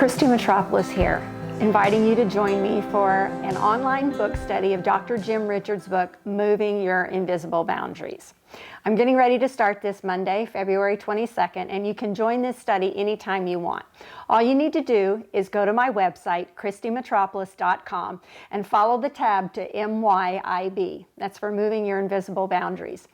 Christy Mitropoulos here, inviting you to join me for an online book study of Dr. Jim Richards' book, Moving Your Invisible Boundaries. I'm getting ready to start this Monday, February 22nd, and you can join this study anytime you want. All you need to do is go to my website, ChristyMitropoulos.com, and follow the tab to MYIB. That's for Moving Your Invisible Boundaries.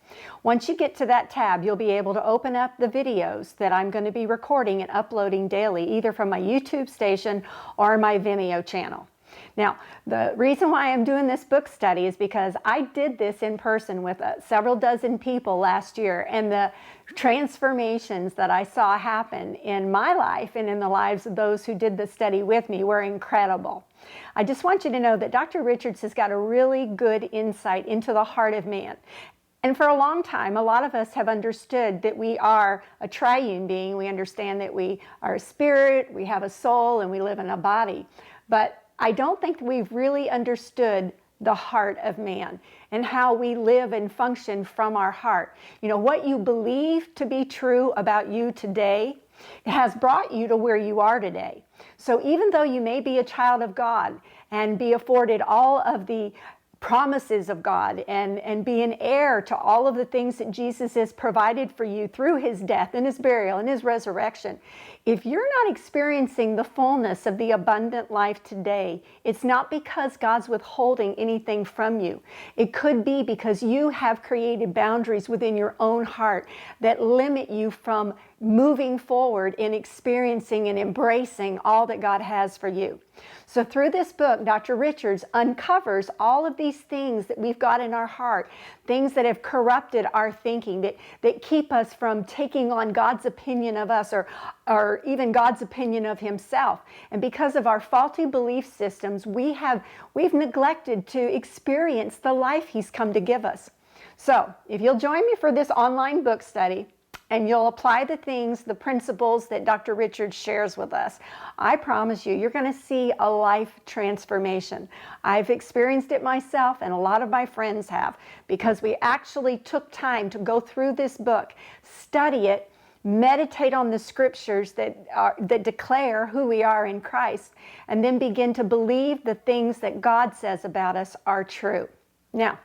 Once you get to that tab, you'll be able to open up the videos that I'm going to be recording and uploading daily, either from my YouTube station or my Vimeo channel. Now, the reason why I'm doing this book study is because I did this in person with several dozen people last year, and the transformations that I saw happen in my life and in the lives of those who did the study with me were incredible. I just want you to know that Dr. Richards has got a really good insight into the heart of man. And for a long time, a lot of us have understood that we are a triune being. We understand that we are a spirit, we have a soul, and we live in a body. But I don't think we've really understood the heart of man and how we live and function from our heart. You know, what you believe to be true about you today has brought you to where you are today. So even though you may be a child of God and be afforded all of the promises of God and be an heir to all of the things that Jesus has provided for you through his death and his burial and his resurrection, if you're not experiencing the fullness of the abundant life today, it's not because God's withholding anything from you. It could be because you have created boundaries within your own heart that limit you from moving forward in experiencing and embracing all that God has for you. So through this book, Dr. Richards uncovers all of these things that we've got in our heart, things that have corrupted our thinking, that keep us from taking on God's opinion of us or even God's opinion of himself. And because of our faulty belief systems, we've neglected to experience the life he's come to give us. So if you'll join me for this online book study, and you'll apply the things, the principles that Dr. Richards shares with us, I promise you're going to see a life transformation. I've experienced it myself, and a lot of my friends have, because we actually took time to go through this book, study it, meditate on the scriptures that declare who we are in Christ, and then begin to believe the things that God says about us are true. Now,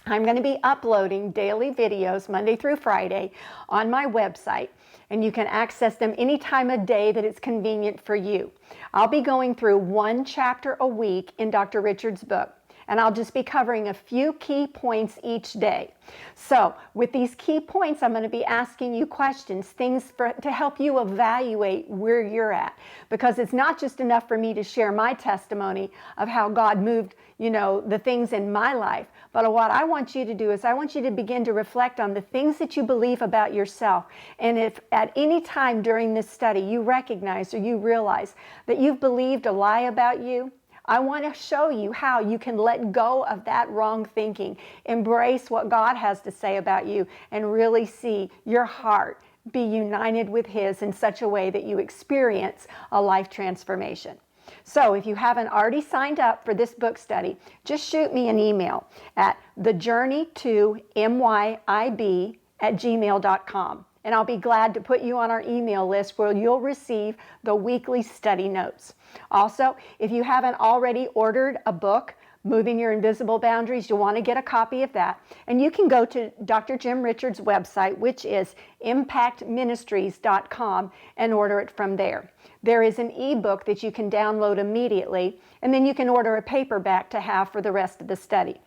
I'm going to be uploading daily videos Monday through Friday on my website, and you can access them any time of day that it's convenient for you. I'll be going through one chapter a week in Dr. Richards' book, and I'll just be covering a few key points each day. So with these key points, I'm going to be asking you questions, things to help you evaluate where you're at, because it's not just enough for me to share my testimony of how God moved, the things in my life. But what I want you to do is I want you to begin to reflect on the things that you believe about yourself. And if at any time during this study you recognize or you realize that you've believed a lie about you, I want to show you how you can let go of that wrong thinking, embrace what God has to say about you, and really see your heart be united with his in such a way that you experience a life transformation. So if you haven't already signed up for this book study, just shoot me an email at thejourney2myib@gmail.com. And I'll be glad to put you on our email list where you'll receive the weekly study notes. Also, if you haven't already ordered a book, Moving Your Invisible Boundaries, you'll want to get a copy of that. And you can go to Dr. Jim Richards' website, which is impactministries.com, and order it from there. There is an ebook that you can download immediately, and then you can order a paperback to have for the rest of the study.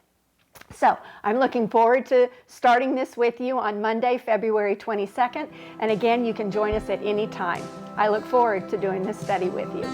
So I'm looking forward to starting this with you on Monday, February 22nd. And again, you can join us at any time. I look forward to doing this study with you.